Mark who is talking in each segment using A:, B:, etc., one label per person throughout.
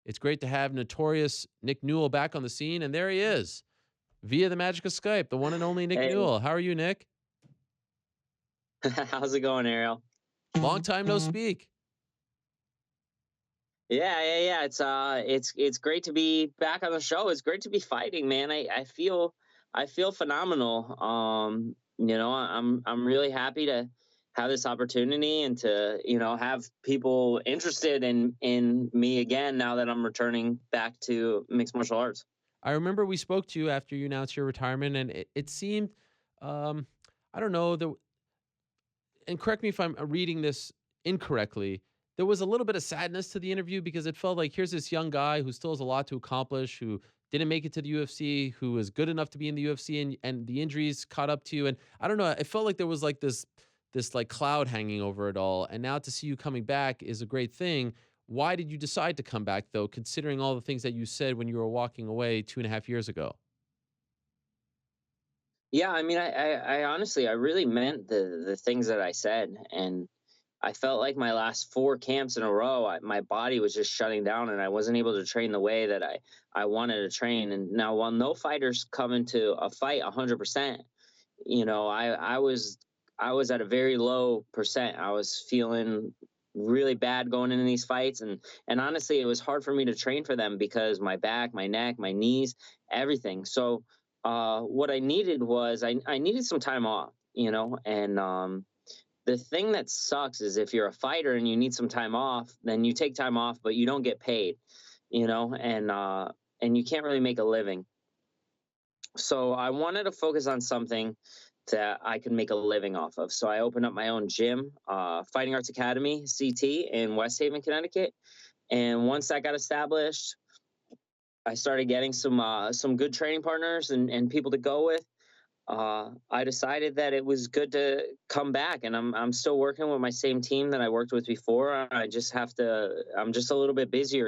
A: It's great to have notorious Nick Newell back on the scene, and there he is via the magic of Skype, the one and only Nick
B: Hey,
A: Newell. How are you, Nick?
B: how's it going, Ariel?
A: Long time no speak.
B: Yeah. It's great to be back on the show. It's great to be fighting, man. I feel phenomenal. I'm really happy to have this opportunity and to have people interested in me again now that I'm returning back to mixed martial arts.
A: I remember we spoke to you after you announced your retirement, and it seemed, um, I don't know, and correct me if I'm reading this incorrectly, there was a little bit of sadness to the interview because it felt like here's this young guy who still has a lot to accomplish, who didn't make it to the UFC, who was good enough to be in the UFC, and the injuries caught up to you. And I don't know, it felt like there was like this like cloud hanging over it all. And now to see you coming back is a great thing. Why did you decide to come back though, considering all the things that you said when you were walking away 2.5 years ago?
B: Yeah, I mean, I honestly, I really meant the things that I said, and I felt like my last four camps in a row, my body was just shutting down, and I wasn't able to train the way that I wanted to train. And now, while no fighters come into a fight 100%, I was at a very low percent. I was feeling really bad going into these fights, and honestly, it was hard for me to train for them because my back, my neck, my knees, everything. So what I needed was I needed some time off, and the thing that sucks is if you're a fighter and you need some time off, then you take time off, but you don't get paid, and you can't really make a living. So I wanted to focus on something that I could make a living off of. So I opened up my own gym, Fighting Arts Academy (CT) in West Haven, Connecticut. And once that got established, I started getting some good training partners and people to go with. I decided that it was good to come back, and I'm still working with my same team that I worked with before. I just have to. I'm just a little bit busier,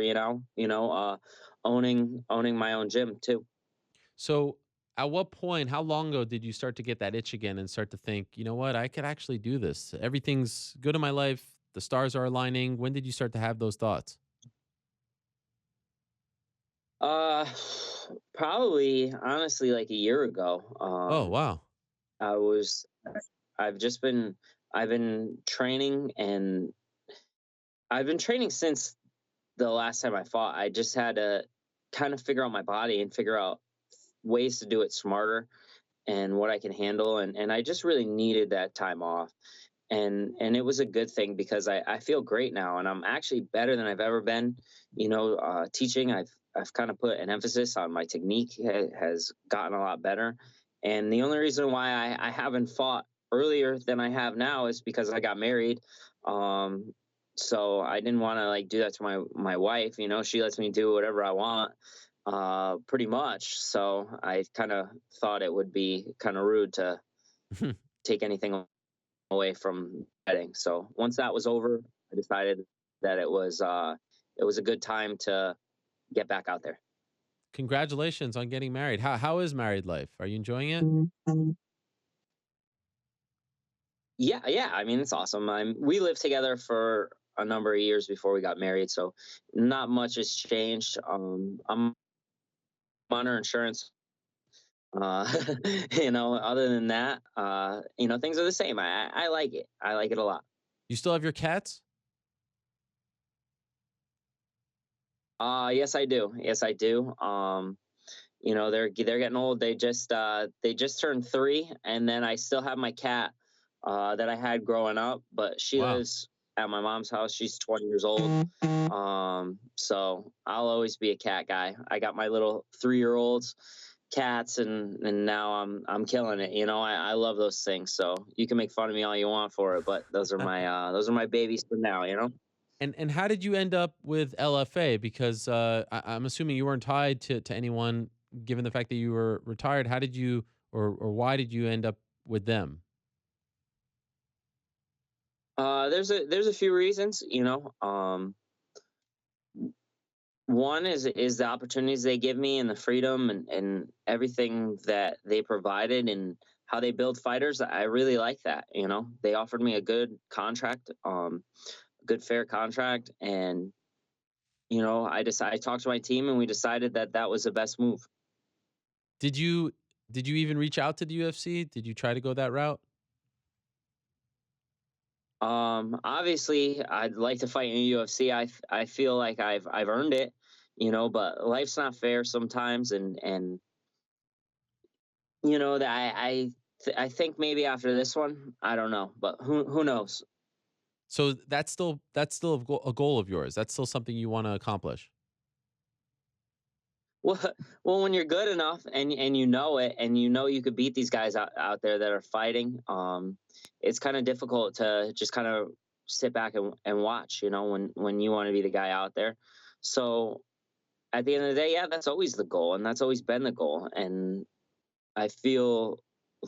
B: owning my own gym too.
A: So, at what point, how long ago did you start to get that itch again and start to think, you know what, I could actually do this? Everything's good in my life. The stars are aligning. When did you start to have those thoughts?
B: Uh, Probably honestly like a year ago.
A: Oh, wow.
B: I was. I've just been. I've been training, and I've been training since the last time I fought. I just had to kind of figure out my body and figure out ways to do it smarter and what I can handle. And I just really needed that time off. And it was a good thing because I feel great now, and I'm actually better than I've ever been. Teaching, I've kind of put an emphasis on my technique has gotten a lot better. And the only reason why I haven't fought earlier than I have now is because I got married. Um, so I didn't want to like do that to my wife. She lets me do whatever I want, pretty much. So I kind of thought it would be kind of rude to take anything away from betting. So once that was over, I decided that it was a good time to get back out there.
A: Congratulations on getting married. How is married life? Are you enjoying it?
B: Yeah. I mean, it's awesome. We lived together for a number of years before we got married, so not much has changed. I'm on her insurance. Other than that, things are the same. I like it. I like it a lot.
A: You still have your cats?
B: Yes, I do. Yes, I do. They're getting old. They just turned 3, and then I still have my cat that I had growing up, but she
A: Wow.
B: lives at my mom's house. She's 20 years old. So I'll always be a cat guy. I got my little 3-year-olds cats, and now I'm killing it. I love those things. So you can make fun of me all you want for it, but those are my babies for now.
A: And how did you end up with LFA? Because I'm assuming you weren't tied to anyone, given the fact that you were retired. How did you, or why did you end up with them?
B: There's a few reasons. One is the opportunities they give me and the freedom and everything that they provided and how they build fighters. I really like that. They offered me a good contract, a good fair contract, and I talked to my team and we decided that that was the best move.
A: Did you did you even reach out to the UFC? Did you try to go that route?
B: Obviously, I'd like to fight in the UFC. I feel like I've earned it, but life's not fair sometimes, and that I think maybe after this one, I don't know, but who knows?
A: So that's still a goal of yours. That's still something you want to accomplish.
B: Well, well, when you're good enough and you know it, and you could beat these guys out there that are fighting, it's kind of difficult to just kind of sit back and watch, when you want to be the guy out there. So at the end of the day, yeah, that's always the goal, and that's always been the goal. And I feel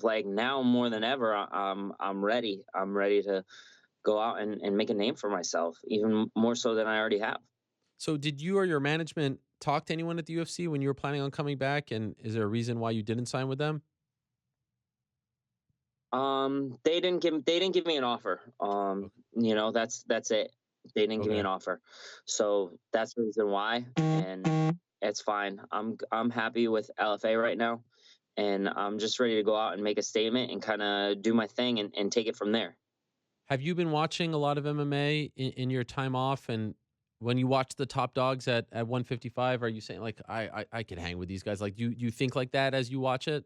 B: like now more than ever, I'm ready. I'm ready to go out and make a name for myself, even more so than I already have.
A: So did you or your management talk to anyone at the UFC when you were planning on coming back? And is there a reason why you didn't sign with them?
B: They didn't give me an offer. That's it. They didn't give me
A: Okay.
B: an offer, so that's the reason why, and it's fine. I'm happy with LFA right now, and I'm just ready to go out and make a statement and kind of do my thing and take it from there.
A: Have you been watching a lot of MMA in your time off? And when you watch the top dogs at 155, are you saying like I could hang with these guys? Like you think like that as you watch it?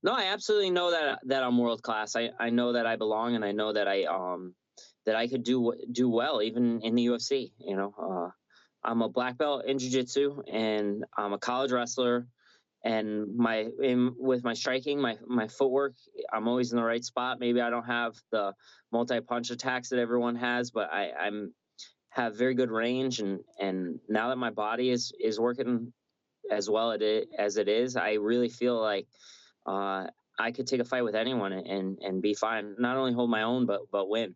B: No, I absolutely know that I'm world class. I know that I belong, and I know that I could do well even in the UFC. I'm a black belt in jiu-jitsu, and I'm a college wrestler, and with my striking, my footwork, I'm always in the right spot. Maybe I don't have the multi-punch attacks that everyone has, but I'm have very good range, and now that my body is working as well as it is, I really feel like uh, I could take a fight with anyone and be fine. Not only hold my own, but win.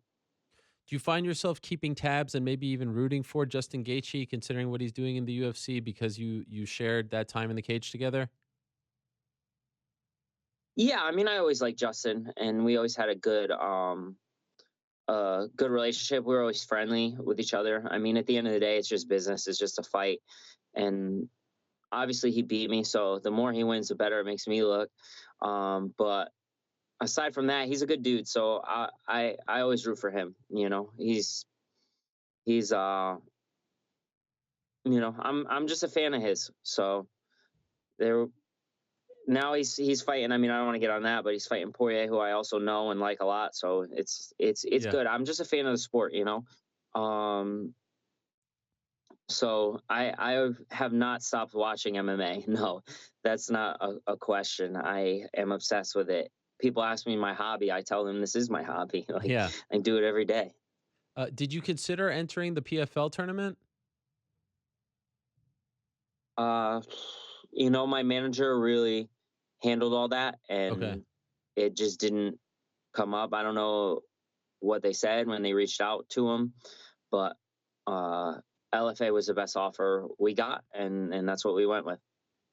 A: Do you find yourself keeping tabs and maybe even rooting for Justin Gaethje, considering what he's doing in the UFC because you shared that time in the cage together?
B: Yeah, I mean, I always liked Justin, and we always had a good relationship. We were always friendly with each other. I mean, at the end of the day, it's just business. It's just a fight, and obviously he beat me. So the more he wins, the better it makes me look. But aside from that, he's a good dude. So I always root for him. He's I'm just a fan of his. So there now he's fighting. I mean, I don't want to get on that, but he's fighting Poirier, who I also know and like a lot. So it's
A: Yeah.
B: good. I'm just a fan of the sport. Um, so I have not stopped watching MMA. No, that's not a question. I am obsessed with it. People ask me my hobby. I tell them this is my hobby. Like,
A: Yeah.
B: I do it every day.
A: Did you consider entering the PFL tournament?
B: Uh, my manager really handled all that,
A: Okay.
B: and it just didn't come up. I don't know what they said when they reached out to him, but uh, LFA was the best offer we got, and that's what we went with.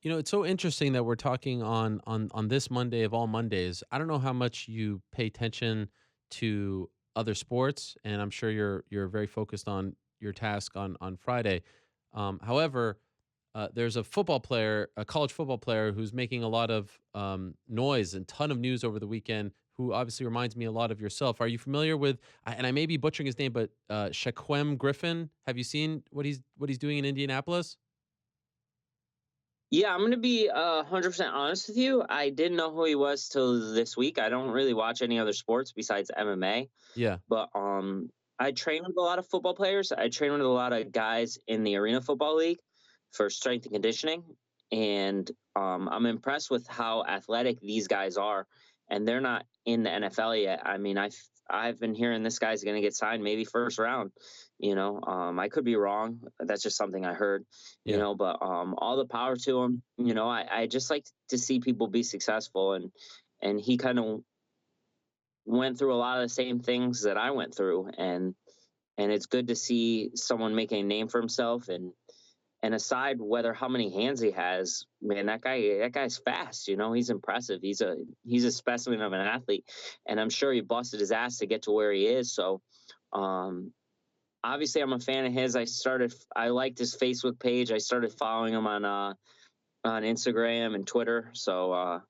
A: It's so interesting that we're talking on this Monday of all Mondays. I don't know how much you pay attention to other sports, and I'm sure you're very focused on your task on Friday. However, there's a football player, a college football player, who's making a lot of noise and ton of news over the weekend. Who obviously reminds me a lot of yourself. Are you familiar with? And I may be butchering his name, but Shechem Griffin. Have you seen what he's doing in Indianapolis?
B: Yeah, I'm gonna be 100% honest with you. I didn't know who he was till this week. I don't really watch any other sports besides MMA,
A: Yeah.
B: but I train with a lot of football players. I train with a lot of guys in the Arena Football League for strength and conditioning, and I'm impressed with how athletic these guys are. And they're not in the NFL yet. I mean, I've been hearing this guy's going to get signed maybe first round. I could be wrong. That's just something I heard.
A: Yeah.
B: But all the power to him. I just like to see people be successful, and he kind of went through a lot of the same things that I went through, and it's good to see someone making a name for himself. And aside whether how many hands he has, man, that guy's fast. He's impressive. He's a specimen of an athlete, and I'm sure he busted his ass to get to where he is. So, um, obviously I'm a fan of his. I liked his Facebook page. I started following him on Instagram and Twitter. So I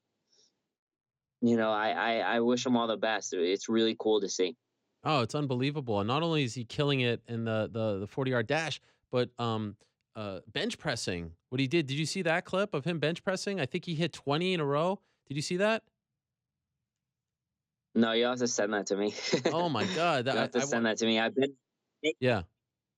B: wish him all the best. It's really cool to see.
A: Oh, it's unbelievable. And not only is he killing it in the 40-yard dash, but bench pressing. What he did. Did you see that clip of him bench pressing? I think he hit 20 in a row. Did you see that?
B: No, you'll have to send that to me.
A: Oh my God.
B: You'll have to
A: I want
B: send that to me. It,
A: yeah.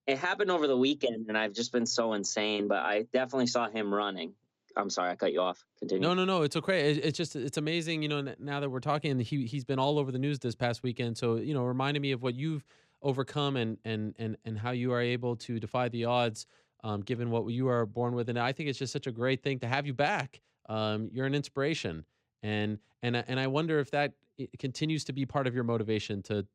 B: it happened over the weekend, and I've just been so insane. But I definitely saw him running. I'm sorry, I cut you off. Continue.
A: No, no, no. It's okay. It's just it's amazing. Now that we're talking, he's been all over the news this past weekend. So reminding me of what you've overcome and how you are able to defy the odds, given what you are born with. And I think it's just such a great thing to have you back. You're an inspiration, and I wonder if that continues to be part of your motivation to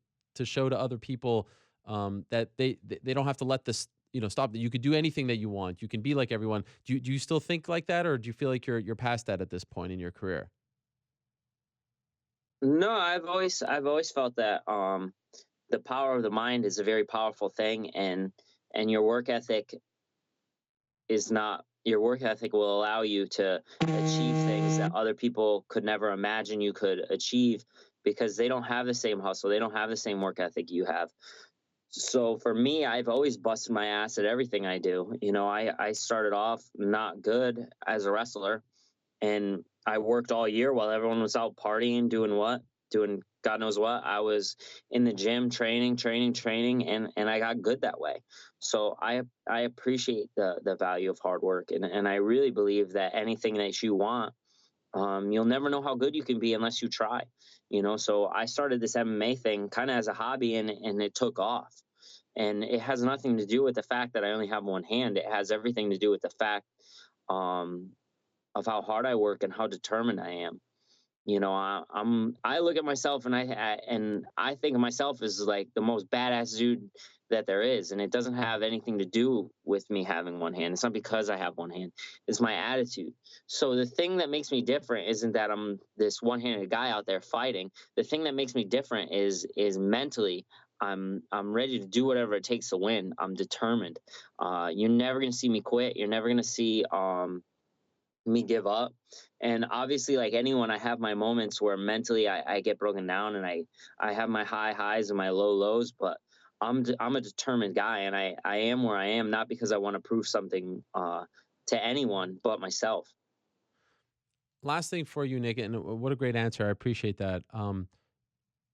A: show to other people that they don't have to let this stop, that you could do anything that you want. You can be like everyone. Do you still think like that, or do you feel like you're past that at this point in your career?
B: No, I've always felt that the power of the mind is a very powerful thing, and your work ethic will allow you to achieve things that other people could never imagine you could achieve, because they don't have the same hustle, they don't have the same work ethic you have. So for me, I've always busted my ass at everything I do. I started off not good as a wrestler, and I worked all year while everyone was out partying, doing God knows what. I was in the gym training, and I got good that way. So I appreciate the value of hard work, and I really believe that anything that you want, you'll never know how good you can be unless you try. So I started this MMA thing kind of as a hobby, and it took off. And it has nothing to do with the fact that I only have one hand. It has everything to do with the fact um, of how hard I work and how determined I am. I look at myself, and I think of myself as like the most badass dude that there is, and it doesn't have anything to do with me having one hand. It's not because I have one hand. It's my attitude. So the thing that makes me different isn't that I'm this one-handed guy out there fighting. The thing that makes me different is mentally. I'm ready to do whatever it takes to win. I'm determined. You're never gonna see me quit. You're never gonna see me give up. And obviously, like anyone, I have my moments where mentally I get broken down, and I have my high highs and my low lows. But I'm a determined guy, and I am where I am not because I want to prove something to anyone but myself.
A: Last thing for you, Nick, and what a great answer. I appreciate that.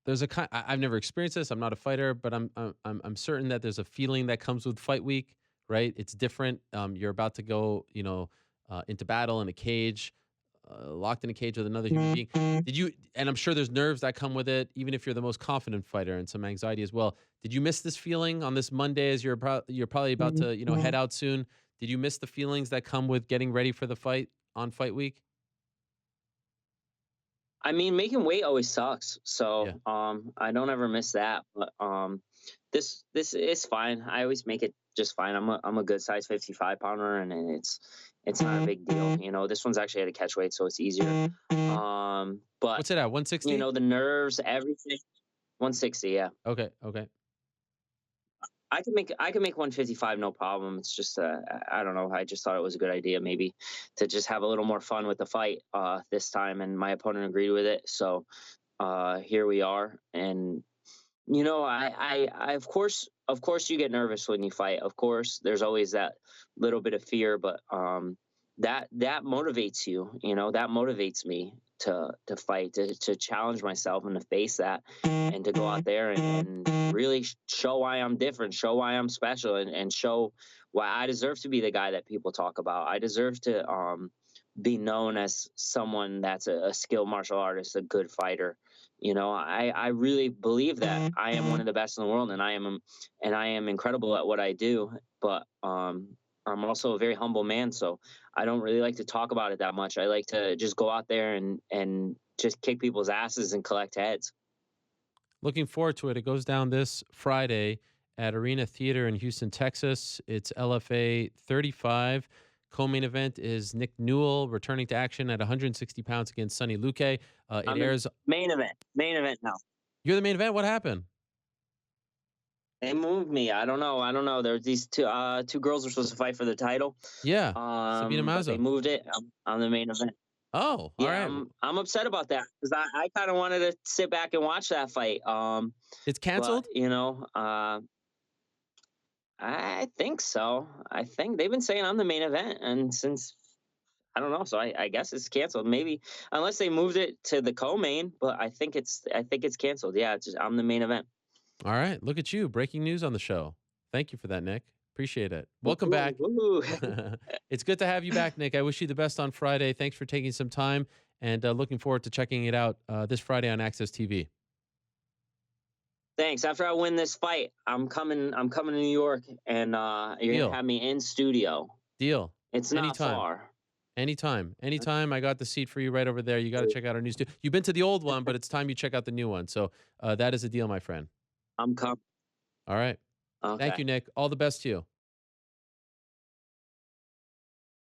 A: There's a kind. I've never experienced this. I'm not a fighter, but I'm certain that there's a feeling that comes with fight week. Right? It's different. You're about to go, into battle in a cage, locked in a cage with another human being. Did you? And I'm sure there's nerves that come with it, even if you're the most confident fighter, and some anxiety as well. Did you miss this feeling on this Monday as you're probably about to head out soon? Did you miss the feelings that come with getting ready for the fight on fight week?
B: I mean, making weight always sucks.
A: Yeah.
B: So I don't ever miss that. But this is fine. I always make it just fine. I'm a good size 55 pounder, and it's not a big deal. This one's actually at a catch weight, so it's easier. But
A: What's it at? 160?
B: the nerves, everything. 160, yeah.
A: Okay. Okay.
B: I can make 155 no problem. It's just I don't know. I just thought it was a good idea maybe to just have a little more fun with the fight this time, and my opponent agreed with it. So here we are, and I of course you get nervous when you fight. Of course, there's always that little bit of fear, but that motivates you. That motivates me to fight, to challenge myself and to face that, and to go out there and really show why I'm different, show why I'm special, and show why I deserve to be the guy that people talk about. I deserve to be known as someone that's a skilled martial artist, a good fighter. I really believe that I am one of the best in the world, and I am incredible at what I do. But I'm also a very humble man, so I don't really like to talk about it that much. I like to just go out there and just kick people's asses and collect heads.
A: Looking forward to it. It goes down this Friday at Arena Theater in Houston, Texas. It's LFA 35. Co-main event is Nick Newell returning to action at 160 pounds against Sonny Luque. It
B: I'm in
A: airs.
B: main event now.
A: You're the main event. What happened?
B: They moved me. I don't know. I don't know. There's these two girls were supposed to fight for the title.
A: Yeah, Sabina
B: But they
A: Mazo.
B: moved it. I'm the main event.
A: Oh, all
B: Yeah,
A: right.
B: I'm upset about that because I kind of wanted to sit back and watch that fight.
A: It's
B: But
A: canceled?
B: I think so. I think they've been saying I'm the main event, and since I don't know, so I guess it's canceled. Maybe unless they moved it to the co-main, but I think it's canceled. Yeah, it's just I'm the main event.
A: All right. Look at you. Breaking news on the show. Thank you for that, Nick. Appreciate it. Welcome
B: Woohoo,
A: back.
B: woohoo.
A: It's good to have you back, Nick. I wish you the best on Friday. Thanks for taking some time and looking forward to checking it out this Friday on Access TV.
B: Thanks. After I win this fight, I'm coming. I'm coming to New York, and you're gonna
A: Deal.
B: have me in studio.
A: Deal.
B: It's not
A: Anytime.
B: far.
A: Anytime. Anytime. I got the seat for you right over there. You got to check out our new studio. You've been to the old one, but it's time you check out the new one. So that is a deal, my friend.
B: I'm coming.
A: All right. Thank
B: Okay.
A: you, Nick. All the best to you.